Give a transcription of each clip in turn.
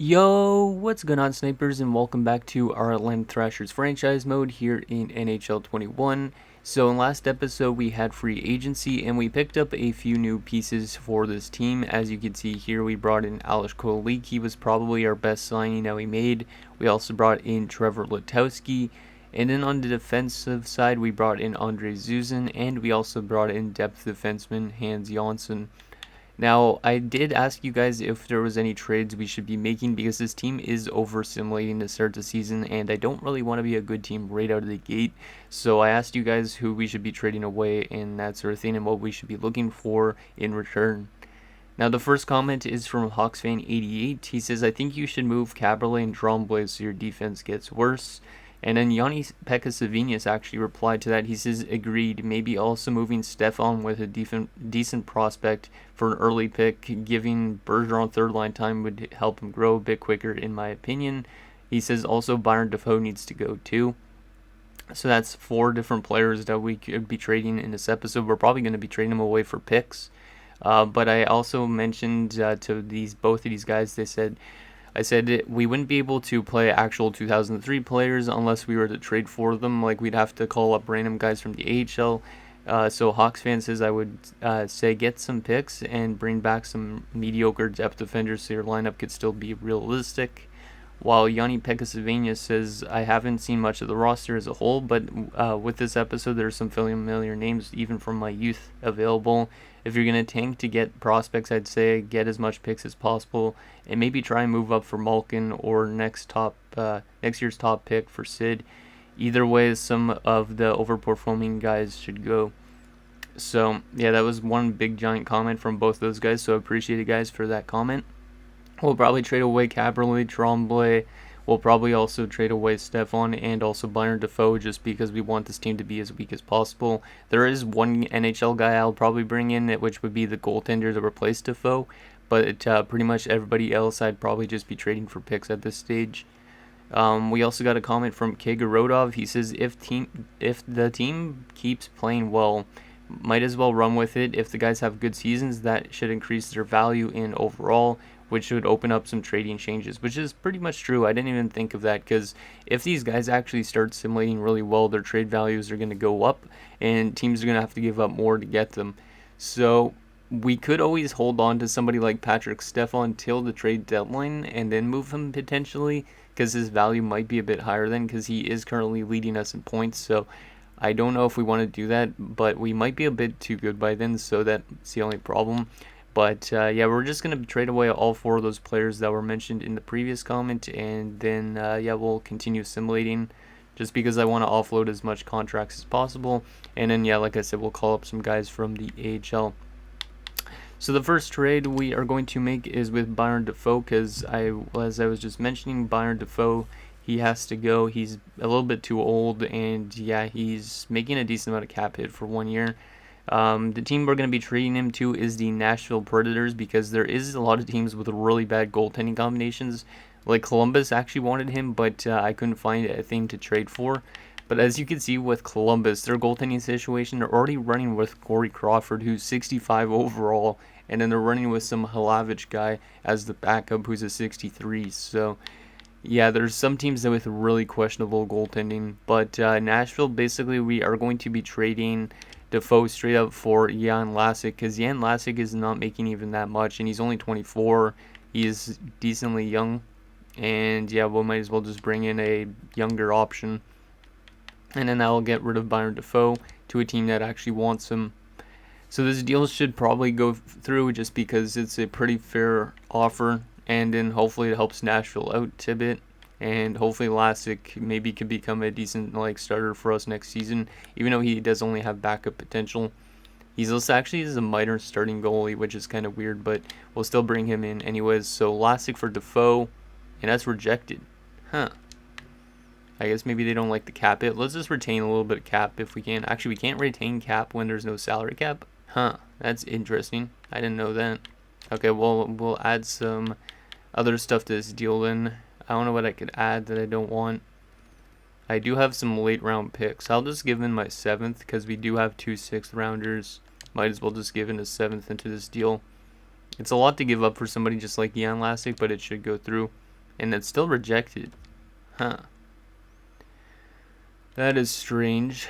Yo, what's going on, snipers, and welcome back to our Atlanta Thrashers franchise mode here in NHL 21. So in last episode we had free agency and we picked up a few new pieces for this team. As you can see here, we brought in Alex Kolik. He was probably our best signing that we made. We also brought in Trevor Letowski. And then on the defensive side, we brought in Andre Zuzin, and we also brought in depth defenseman Hans Jonsson. Now, I did ask you guys if there was any trades we should be making because this team is over-simulating to start the season, and I don't really want to be a good team right out of the gate. So I asked you guys who we should be trading away and that sort of thing, and what we should be looking for in return. Now, the first comment is from HawksFan88. He says, I think you should move Caberlet and Tremblay so your defense gets worse. And then Yanni Pekka actually replied to that. He says, agreed. Maybe also moving Stefan with a decent prospect for an early pick. Giving Bergeron third line time would help him grow a bit quicker, in my opinion. He says also Byron Defoe needs to go too. So that's 4 different players that we could be trading in this episode. We're probably going to be trading them away for picks. But I also mentioned to both of these guys, I said we wouldn't be able to play actual 2003 players unless we were to trade for them. Like, we'd have to call up random guys from the AHL. So Hawks fan says I would say get some picks and bring back some mediocre depth defenders so your lineup could still be realistic. While Yanni Pekka says I haven't seen much of the roster as a whole, but with this episode there's some familiar names even from my youth available. If you're going to tank to get prospects, I'd say get as much picks as possible and maybe try and move up for Malkin or next year's top pick for Sid. Either way, some of the overperforming guys should go. So yeah, that was one big giant comment from both those guys, so I appreciate it, guys, for that comment. We'll probably trade away Caberlet, Tremblay. We'll probably also trade away Stefan and also Byron Defoe just because we want this team to be as weak as possible. There is one NHL guy I'll probably bring in, which would be the goaltender to replace Defoe. But pretty much everybody else I'd probably just be trading for picks at this stage. We also got a comment from Kegorodov. He says if the team keeps playing well, might as well run with it. If the guys have good seasons, that should increase their value in overall, which would open up some trading changes, which is pretty much true. I didn't even think of that, because if these guys actually start simulating really well, their trade values are going to go up, and teams are going to have to give up more to get them. So we could always hold on to somebody like Patrick Stefan until the trade deadline, and then move him potentially, because his value might be a bit higher then, because he is currently leading us in points. So I don't know if we want to do that, but we might be a bit too good by then, so that's the only problem. But yeah, we're just going to trade away all 4 of those players that were mentioned in the previous comment, and then yeah, we'll continue simulating just because I want to offload as much contracts as possible. And then yeah, like I said, we'll call up some guys from the AHL. So the first trade we are going to make is with Byron Defoe, because as I was just mentioning, Byron Defoe, he has to go. He's a little bit too old, and yeah, he's making a decent amount of cap hit for 1 year. The team we're going to be trading him to is the Nashville Predators, because there is a lot of teams with really bad goaltending combinations. Like Columbus actually wanted him, but I couldn't find a thing to trade for. But as you can see with Columbus, their goaltending situation, they're already running with Corey Crawford, who's 65 overall, and then they're running with some Halavich guy as the backup, who's a 63. So yeah, there's some teams with really questionable goaltending. But Nashville, basically, we are going to be trading Defoe straight up for Jan Lasik, because Jan Lasik is not making even that much, and he's only 24. He is decently young, and yeah, we might as well just bring in a younger option, and then I'll get rid of Byron Defoe to a team that actually wants him. So this deal should probably go through just because it's a pretty fair offer, and then hopefully it helps Nashville out a bit. And hopefully Lasik maybe could become a decent starter for us next season, even though he does only have backup potential. He's also actually is a minor starting goalie, which is kind of weird, but we'll still bring him in anyways. So Lasik for Defoe, and that's rejected. Huh. I guess maybe they don't like the cap hit. Let's just retain a little bit of cap if we can. Actually, we can't retain cap when there's no salary cap. Huh. That's interesting. I didn't know that. Okay, well, we'll add some other stuff to this deal then. I don't know what I could add that I don't want. I do have some late round picks. I'll just give in my 7th, because we do have 2 6th rounders. Might as well just give in a 7th into this deal. It's a lot to give up for somebody just like Jan Lasik, but it should go through. And it's still rejected. Huh. That is strange.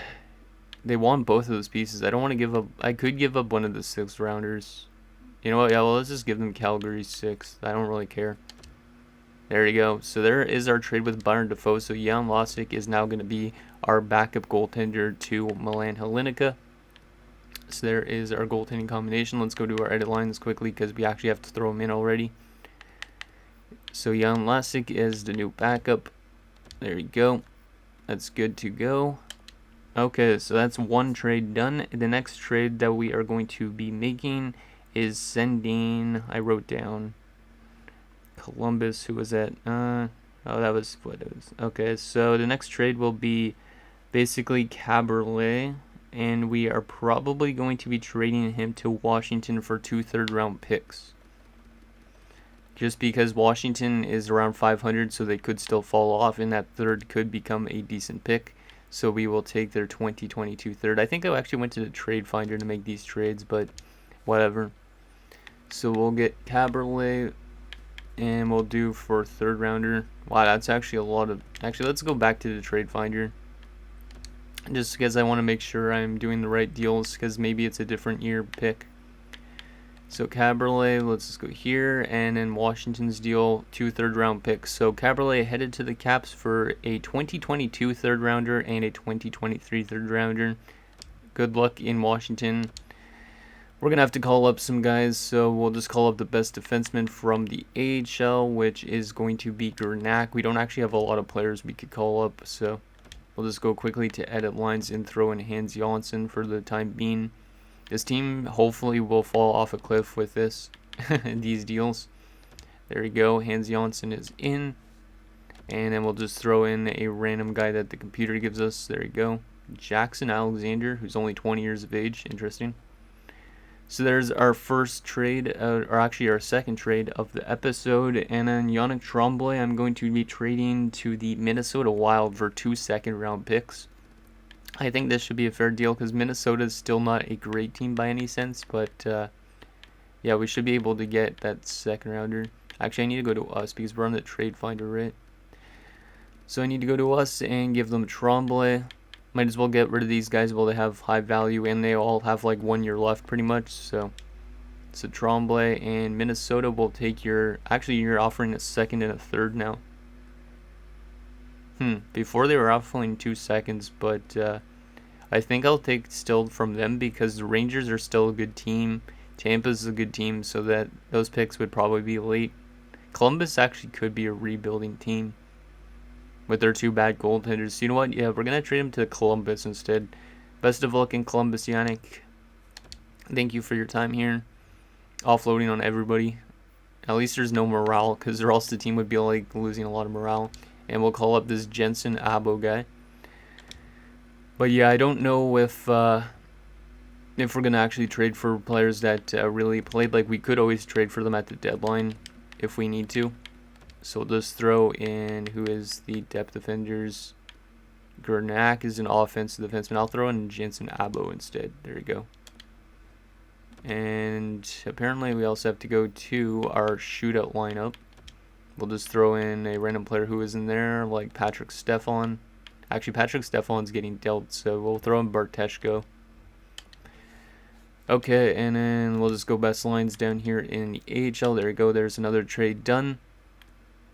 They want both of those pieces. I don't want to give up. I could give up one of the 6th rounders. You know what? Yeah, well, let's just give them Calgary 6th. I don't really care. There you go. So there is our trade with Byron Defoe. So Jan Losick is now going to be our backup goaltender to Milan Halinica. So there is our goaltending combination. Let's go to our edit lines quickly because we actually have to throw them in already. So Jan Losick is the new backup. There you go. That's good to go. Okay, so that's one trade done. The next trade that we are going to be making is sending, I wrote down Columbus. Who was that? Oh, that was what it was. Okay, so the next trade will be basically Caberlet, and we are probably going to be trading him to Washington for 2 third-round picks. Just because Washington is around 500, so they could still fall off, and that third could become a decent pick. So we will take their 2022 third. I think I actually went to the trade finder to make these trades, but whatever. So we'll get Caberlet, and we'll do for 3rd rounder. Wow, that's actually a lot of... Actually, let's go back to the trade finder. Just because I want to make sure I'm doing the right deals, because maybe it's a different year pick. So Caberlet, let's just go here, and in Washington's deal, 2 third-round picks. So Caberlet headed to the Caps for a 2022 third-rounder and a 2023 third-rounder. Good luck in Washington. We're going to have to call up some guys, so we'll just call up the best defenseman from the AHL, which is going to be Gernak. We don't actually have a lot of players we could call up, so we'll just go quickly to edit lines and throw in Hans Janssen for the time being. This team hopefully will fall off a cliff with this, these deals. There you go, Hans Janssen is in. And then we'll just throw in a random guy that the computer gives us. There you go, Jackson Alexander, who's only 20 years of age. Interesting. So there's our first trade, or actually our second trade of the episode. And then Yannick Tremblay, I'm going to be trading to the Minnesota Wild for 2 second-round picks. I think this should be a fair deal because Minnesota is still not a great team by any sense, but yeah, we should be able to get that 2nd rounder. Actually, I need to go to us because we're on the trade finder, right? So I need to go to us and give them Tremblay. Might as well get rid of these guys while they have high value, and they all have like 1 year left pretty much. So Tremblay, and Minnesota will take your... Actually, you're offering a 2nd and a 3rd now. Before they were offering 2 seconds, but I think I'll take still from them because the Rangers are still a good team. Tampa's a good team, so that those picks would probably be late. Columbus actually could be a rebuilding team with their 2 bad goaltenders. You know what? Yeah, we're going to trade them to Columbus instead. Best of luck in Columbus, Yannick. Thank you for your time here. Offloading on everybody. At least there's no morale, because or else the team would be like losing a lot of morale. And we'll call up this Jensen Abo guy. But yeah, I don't know if we're going to actually trade for players that really played. Like, we could always trade for them at the deadline if we need to. So we'll just throw in who is the depth defenders. Gernak is an offensive defenseman. I'll throw in Jensen Abo instead. There you go. And apparently we also have to go to our shootout lineup. We'll just throw in a random player who is in there, like Patrick Stefan. Actually, Patrick Stefan's getting dealt, so we'll throw in Barteshko. Okay, and then we'll just go best lines down here in the AHL. There we go. There's another trade done.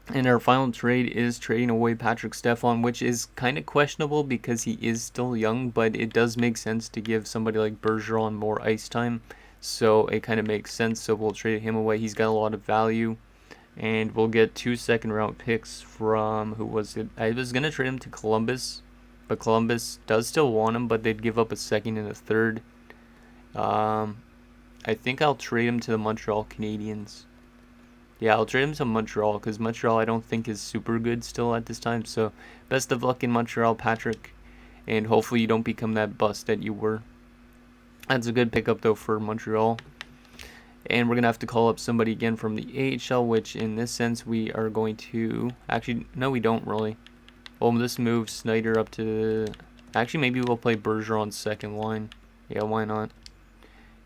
And our final trade is trading away Patrick Stefan, which is kind of questionable because he is still young, but it does make sense to give somebody like Bergeron more ice time. So it kind of makes sense, so we'll trade him away. He's got a lot of value. And we'll get 2 second-round picks from, who was it? I was going to trade him to Columbus, but Columbus does still want him, but they'd give up a 2nd and a 3rd. I think I'll trade him to the Montreal Canadiens. Yeah, I'll trade him to Montreal, because Montreal I don't think is super good still at this time. So, best of luck in Montreal, Patrick, and hopefully you don't become that bust that you were. That's a good pickup, though, for Montreal. And we're going to have to call up somebody again from the AHL, which in this sense we are going to... Actually, no, we don't really. Well, this moves Snyder up to... Actually, maybe we'll play Bergeron's 2nd line. Yeah, why not?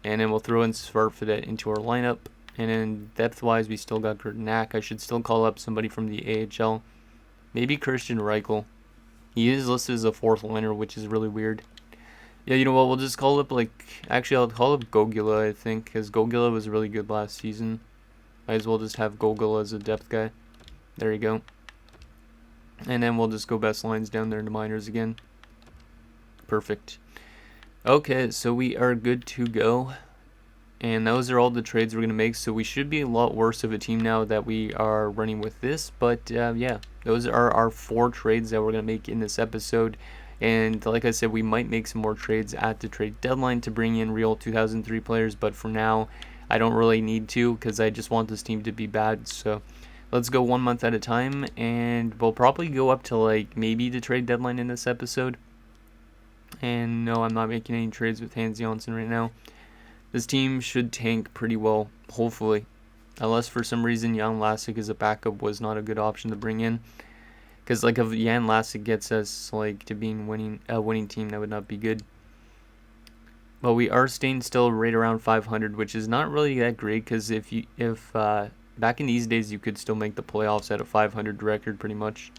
And then we'll throw in Svartfidet into our lineup. And then depth-wise, we still got Gernak. I should still call up somebody from the AHL. Maybe Christian Reichel. He is listed as a fourth liner, which is really weird. Yeah, you know what? We'll just call up, actually, I'll call up Gogula, I think, because Gogula was really good last season. Might as well just have Gogula as a depth guy. There you go. And then we'll just go best lines down there into minors again. Perfect. Okay, so we are good to go. And those are all the trades we're going to make. So we should be a lot worse of a team now that we are running with this. But yeah, those are our 4 trades that we're going to make in this episode. And like I said, we might make some more trades at the trade deadline to bring in real 2003 players. But for now, I don't really need to because I just want this team to be bad. So let's go 1 month at a time. And we'll probably go up to maybe the trade deadline in this episode. And no, I'm not making any trades with Hans Janssen right now. This team should tank pretty well, hopefully. Unless for some reason Jan Lasik as a backup was not a good option to bring in. Because if Jan Lasik gets us to being a winning team, that would not be good. But we are staying still right around 500, which is not really that great. Because if back in these days you could still make the playoffs at a 500 record pretty much.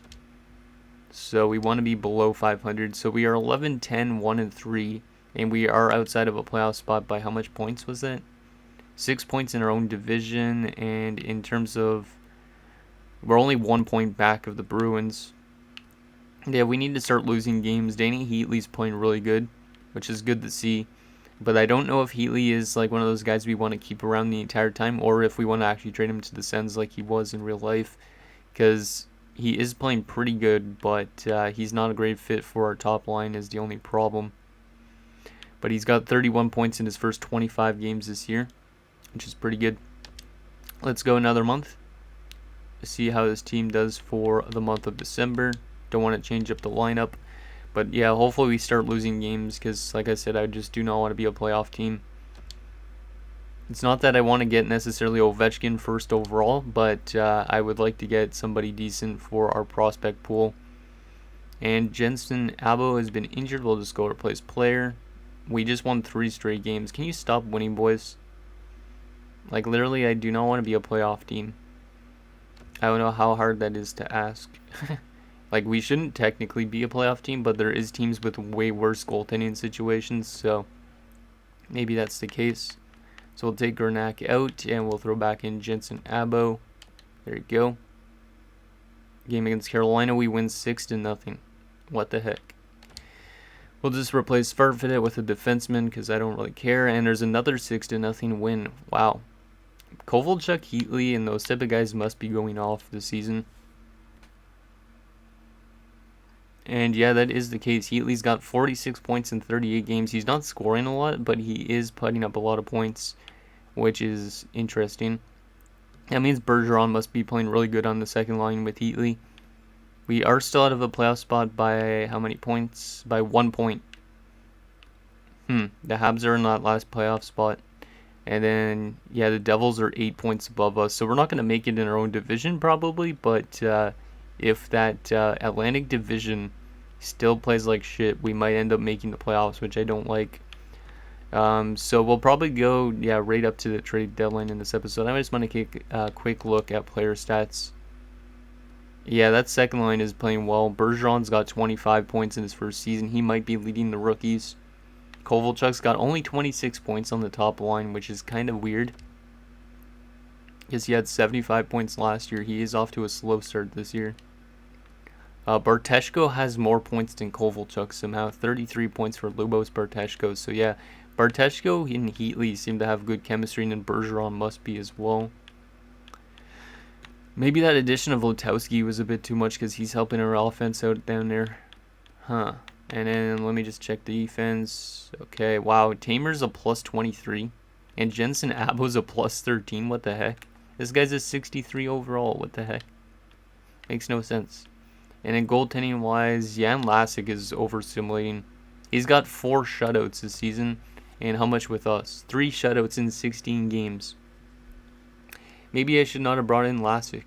So we want to be below 500. So we are 11-10, 1-3. And we are outside of a playoff spot by how much points was that? 6 points in our own division. And in terms of... we're only 1 point back of the Bruins. Yeah, we need to start losing games. Danny Heatley's playing really good, which is good to see. But I don't know if Heatley is one of those guys we want to keep around the entire time. Or if we want to actually trade him to the Sens like he was in real life. Because he is playing pretty good, but he's not a great fit for our top line is the only problem. But he's got 31 points in his first 25 games this year, which is pretty good. Let's go another month. See how this team does for the month of December. Don't want to change up the lineup. But yeah, hopefully we start losing games because, like I said, I just do not want to be a playoff team. It's not that I want to get necessarily Ovechkin first overall, but I would like to get somebody decent for our prospect pool. And Jensen Abo has been injured. We'll just go replace player. We just won 3 straight games. Can you stop winning, boys? Literally, I do not want to be a playoff team. I don't know how hard that is to ask. We shouldn't technically be a playoff team, but there is teams with way worse goaltending situations, so maybe that's the case. So we'll take Gernak out, and we'll throw back in Jensen Abo. There you go. Game against Carolina, we win 6-0. What the heck? We'll just replace Farfettet with a defenseman because I don't really care. And there's another 6-0 win. Wow. Kovalchuk, Heatley, and those type of guys must be going off this season. And yeah, that is the case. Heatley's got 46 points in 38 games. He's not scoring a lot, but he is putting up a lot of points, which is interesting. That means Bergeron must be playing really good on the second line with Heatley. We are still out of a playoff spot by how many points? By 1 point. The Habs are in that last playoff spot. And then, yeah, the Devils are 8 points above us. So we're not going to make it in our own division probably. But if that Atlantic division still plays like shit, we might end up making the playoffs, which I don't like. So we'll probably go, right up to the trade deadline in this episode. I just want to take a quick look at player stats. Yeah, that second line is playing well. Bergeron's got 25 points in his first season. He might be leading the rookies. Kovalchuk's got only 26 points on the top line, which is kind of weird. Because he had 75 points last year. He is off to a slow start this year. Barteshko has more points than Kovalchuk somehow. 33 points for Lubos Barteshko. So yeah, Barteshko and Heatley seem to have good chemistry, and then Bergeron must be as well. Maybe that addition of Lutowski was a bit too much because he's helping our offense out down there. And then let me just check the defense. Okay, wow. Tamer's a plus 23. And Jensen Abo's a plus 13. What the heck? This guy's a 63 overall. What the heck? Makes no sense. And then goaltending wise, Jan Lasik is over-simulating. He's got 4 shutouts this season. And how much with us? 3 shutouts in 16 games. Maybe I should not have brought in Lasik.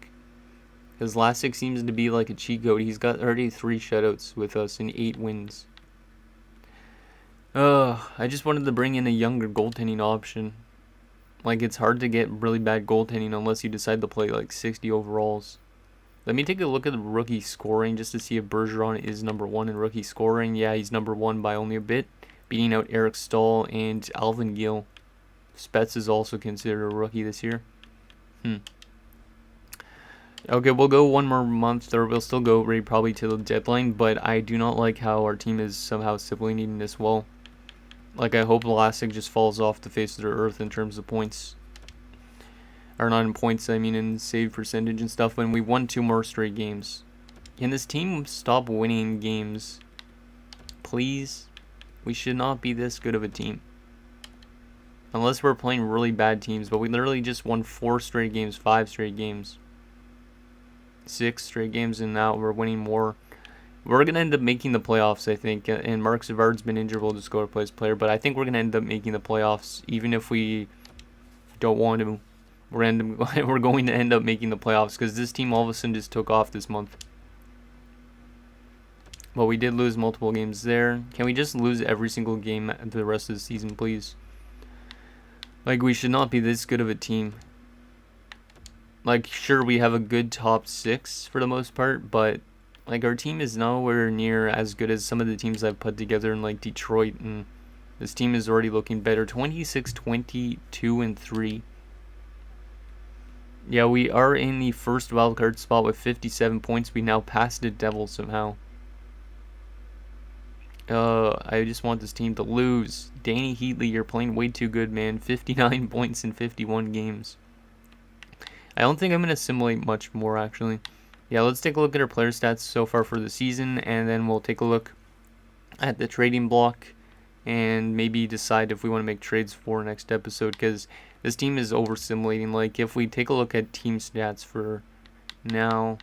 Because Lasik seems to be like a cheat code. He's got already 3 shutouts with us and 8 wins. I just wanted to bring in a younger goaltending option. Like, it's hard to get really bad goaltending unless you decide to play like 60 overalls. Let me take a look at the rookie scoring just to see if Bergeron is number 1 in rookie scoring. Yeah, he's number 1 by only a bit, beating out Eric Stahl and Alvin Gill. Spets is also considered a rookie this year. Okay, we'll go one more month, or we'll still go right probably to the deadline, but I do not like how our team is somehow sibling this well. Like, I hope Vlasic just falls off the face of the earth in terms of points. Or not in points, I mean in save percentage and stuff, when we won 2 more straight games. Can this team stop winning games? Please? We should not be this good of a team. Unless we're playing really bad teams, but we literally just won 4 straight games, 5 straight games. 6 straight games, and now we're winning more. We're going to end up making the playoffs, I think, and Mark Savard's been injured. We'll just go to play his player, but I think we're going to end up making the playoffs, even if we don't want to. We're going to end up making the playoffs, because this team all of a sudden just took off this month. But we did lose multiple games there. Can we just lose every single game the rest of the season, please? Like, we should not be this good of a team. Like, sure, we have a good top 6 for the most part, but like, our team is nowhere near as good as some of the teams I've put together in like Detroit, and this team is already looking better. 26, 22, and 3. Yeah, we are in the first wildcard spot with 57 points. We now passed the Devils somehow. I just want this team to lose. Danny Heatley, you're playing way too good, man. 59 points in 51 games. I don't think I'm going to simulate much more, actually. Yeah, let's take a look at our player stats so far for the season, and then we'll take a look at the trading block and maybe decide if we want to make trades for next episode, because this team is over-simulating. Like, if we take a look at team stats for now,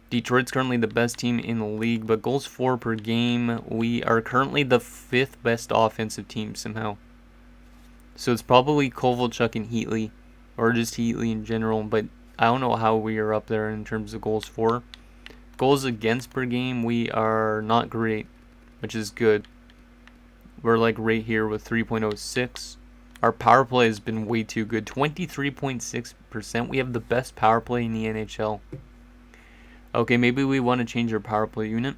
Detroit's currently the best team in the league, but goals for per game, we are currently the 5th best offensive team somehow. So it's probably Kovalchuk and Heatley, or just Heatley in general, but I don't know how we are up there in terms of goals for. Goals against per game, we are not great, which is good. We're like right here with 3.06. Our power play has been way too good, 23.6%. We have the best power play in the NHL. Okay, maybe we want to change our power play unit.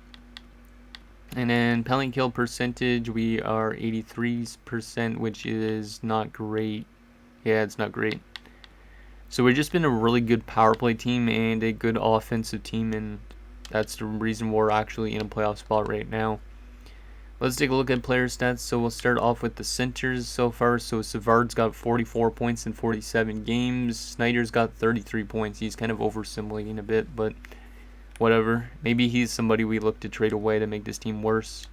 And then penalty kill percentage, we are 83%, which is not great. Yeah, it's not great. So we've just been a really good power play team and a good offensive team, and that's the reason we're actually in a playoff spot right now. Let's take a look at player stats. So we'll start off with the centers so far. So Savard's got 44 points in 47 games. Snyder's got 33 points. He's kind of over-simulating a bit, but whatever. Maybe he's somebody we look to trade away to make this team worse.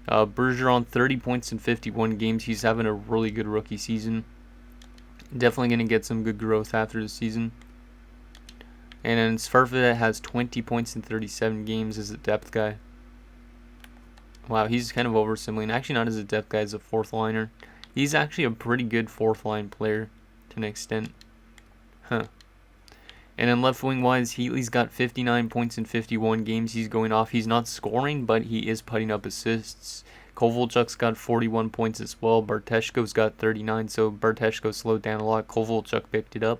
Bergeron, 30 points in 51 games. He's having a really good rookie season. Definitely going to get some good growth after the season. And then Svarfed has 20 points in 37 games as a depth guy. Wow, he's kind of over-simulating. Actually, not as a depth guy, as a 4th liner. He's actually a pretty good 4th line player to an extent. Huh. And then left wing wise, Heatley's got 59 points in 51 games. He's going off. He's not scoring, but he is putting up assists. Kovalchuk's got 41 points as well. Barteshko's got 39, so Barteshko slowed down a lot. Kovalchuk picked it up.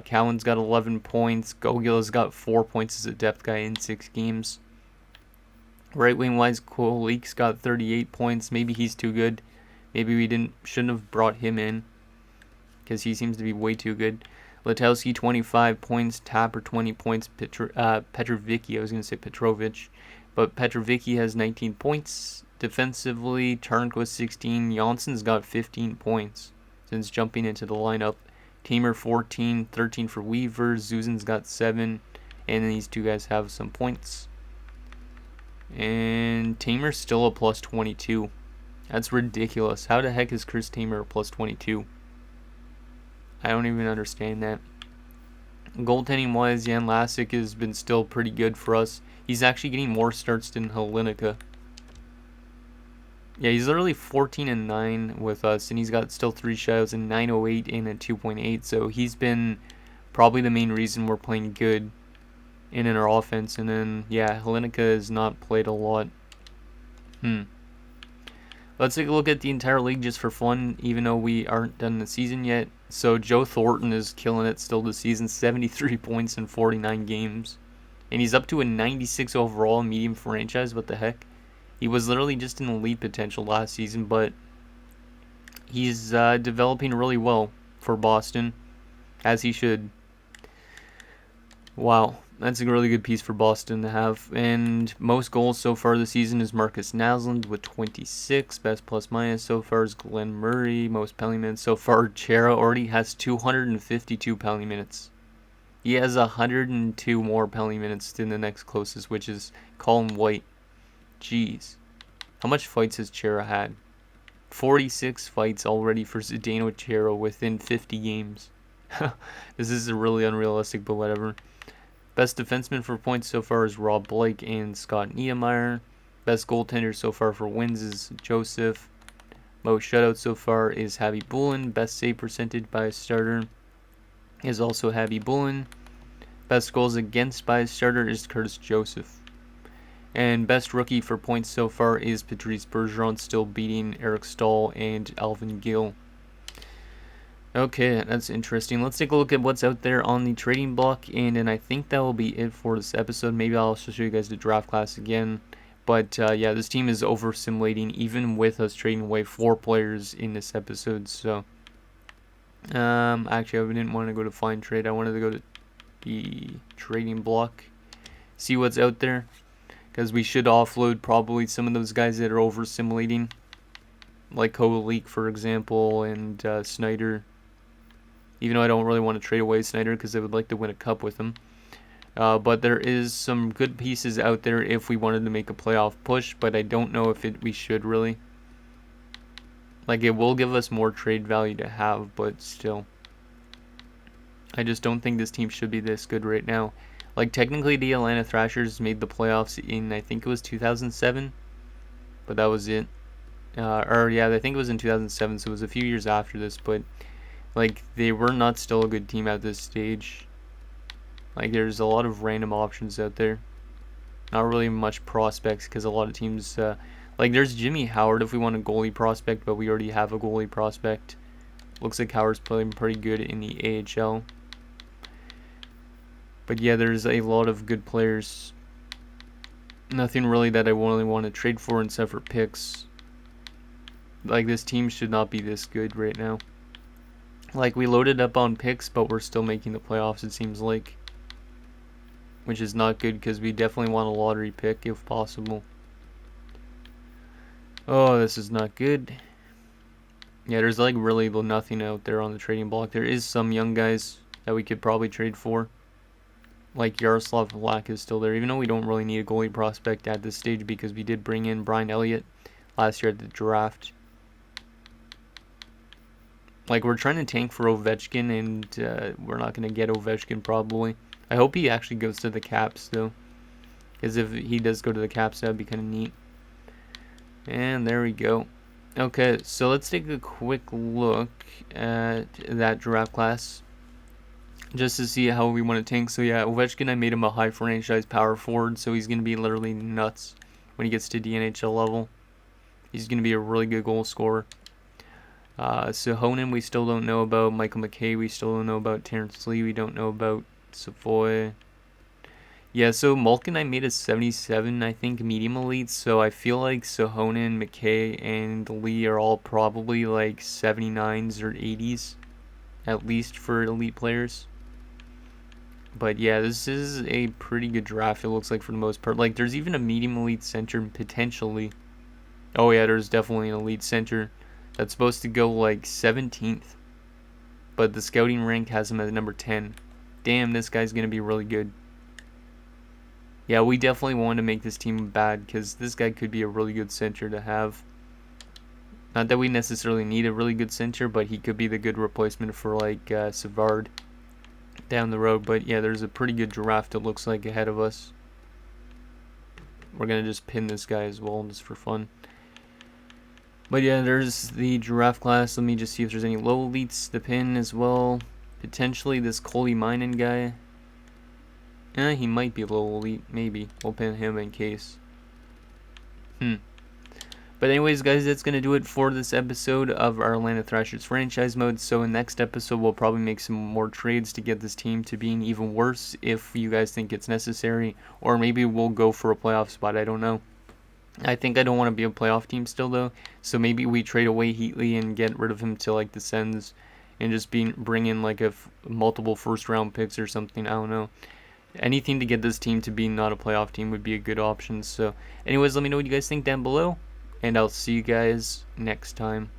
Cowan's got 11 points. Gogil's got 4 points as a depth guy in 6 games. Right wing wise, Kolik's got 38 points. Maybe he's too good. Maybe we shouldn't have brought him in, because he seems to be way too good. Letowski, 25 points. Tapper, 20 points. Petrovicki, I was going to say Petrovich, but Petrovicki has 19 points. Defensively, Turnquist 16. Jansson's got 15 points since jumping into the lineup. Tamer 14, 13 for Weaver. Zuzin's got 7, and then these two guys have some points. And Tamer's still a plus 22. That's ridiculous. How the heck is Chris Tamer a plus 22? I don't even understand that. Goaltending wise, Jan Lasic has been still pretty good for us. He's actually getting more starts than Helenica. Yeah, he's literally 14-9 with us, and he's got still 3 shutouts and 908 and a 2.8. So he's been probably the main reason we're playing good in our offense. And then, yeah, Helenica has not played a lot. Let's take a look at the entire league just for fun, even though we aren't done the season yet. So Joe Thornton is killing it still this season, 73 points in 49 games. And he's up to a 96 overall medium franchise. What the heck? He was literally just an elite potential last season, but he's developing really well for Boston, as he should. Wow, that's a really good piece for Boston to have. And most goals so far this season is Marcus Naslund with 26. Best plus minus so far is Glenn Murray. Most penalty minutes so far, Chara already has 252 penalty minutes. He has 102 more penalty minutes than the next closest, which is Colin White. Jeez. How much fights has Chara had? 46 fights already for Zdeno Chara within 50 games. This is really unrealistic, but whatever. Best defenseman for points so far is Rob Blake and Scott Niedermayer. Best goaltender so far for wins is Joseph. Most shutouts so far is Javi Bullen. Best save percentage by a starter is also Javi Bullen. Best goals against by a starter is Curtis Joseph. And best rookie for points so far is Patrice Bergeron, still beating Eric Stahl and Alvin Gill. Okay, that's interesting. Let's take a look at what's out there on the trading block, and then I think that will be it for this episode. Maybe I'll also show you guys the draft class again. But yeah, this team is over-simulating, even with us trading away 4 players in this episode. So, actually, I didn't want to go to find trade. I wanted to go to the trading block, see what's out there, because we should offload probably some of those guys that are over-simulating, like Kovalik, for example, and Snyder. Even though I don't really want to trade away Snyder because I would like to win a cup with him. But there is some good pieces out there if we wanted to make a playoff push, but I don't know if we should really. Like, it will give us more trade value to have, but still. I just don't think this team should be this good right now. Like, technically the Atlanta Thrashers made the playoffs in, I think it was 2007, but that was it. Yeah, I think it was in 2007, so it was a few years after this, but like, they were not still a good team at this stage. Like, there's a lot of random options out there. Not really much prospects, because a lot of teams, like, there's Jimmy Howard if we want a goalie prospect, but we already have a goalie prospect. Looks like Howard's playing pretty good in the AHL. But yeah, there's a lot of good players. Nothing really that I really want to trade for except for picks. Like, this team should not be this good right now. Like, we loaded up on picks, but we're still making the playoffs, it seems like. Which is not good, because we definitely want a lottery pick, if possible. Oh, this is not good. Yeah, there's, like, really nothing out there on the trading block. There is some young guys that we could probably trade for. Like, Yaroslav Vlak is still there, even though we don't really need a goalie prospect at this stage, because we did bring in Brian Elliott last year at the draft. Like, we're trying to tank for Ovechkin, and we're not going to get Ovechkin probably. I hope he actually goes to the Caps, though. Because if he does go to the Caps, that would be kind of neat. And there we go. Okay, so let's take a quick look at that draft class, just to see how we want to tank. So yeah, Ovechkin, I made him a high franchise power forward, so he's going to be literally nuts when he gets to the NHL level. He's going to be a really good goal scorer. Sohonen, we still don't know about. Michael McKay, we still don't know about. Terrence Lee, we don't know about. Savoy. Yeah, so Malkin, I made a 77, I think, medium elite. So I feel like Sohonen, McKay, and Lee are all probably like 79s or 80s, at least for elite players. But yeah, this is a pretty good draft, it looks like, for the most part. Like, there's even a medium elite center, potentially. Oh yeah, there's definitely an elite center that's supposed to go like 17th, but the scouting rank has him at number 10. Damn, this guy's going to be really good. Yeah, we definitely want to make this team bad, because this guy could be a really good center to have. Not that we necessarily need a really good center, but he could be the good replacement for like Savard down the road. But yeah, there's a pretty good draft, it looks like, ahead of us. We're going to just pin this guy as well, just for fun. But yeah, there's the draft class. Let me just see if there's any low elites to pin as well. Potentially this Coley Minen guy. He might be low elite. Maybe. We'll pin him in case. But anyways, guys, that's going to do it for this episode of our Atlanta Thrashers franchise mode. So in next episode, we'll probably make some more trades to get this team to being even worse if you guys think it's necessary. Or maybe we'll go for a playoff spot. I don't know. I think I don't want to be a playoff team still, though. So maybe we trade away Heatley and get rid of him to, like, the Sens. And just bring in, like, multiple first-round picks or something. I don't know. Anything to get this team to be not a playoff team would be a good option. So anyways, let me know what you guys think down below. And I'll see you guys next time.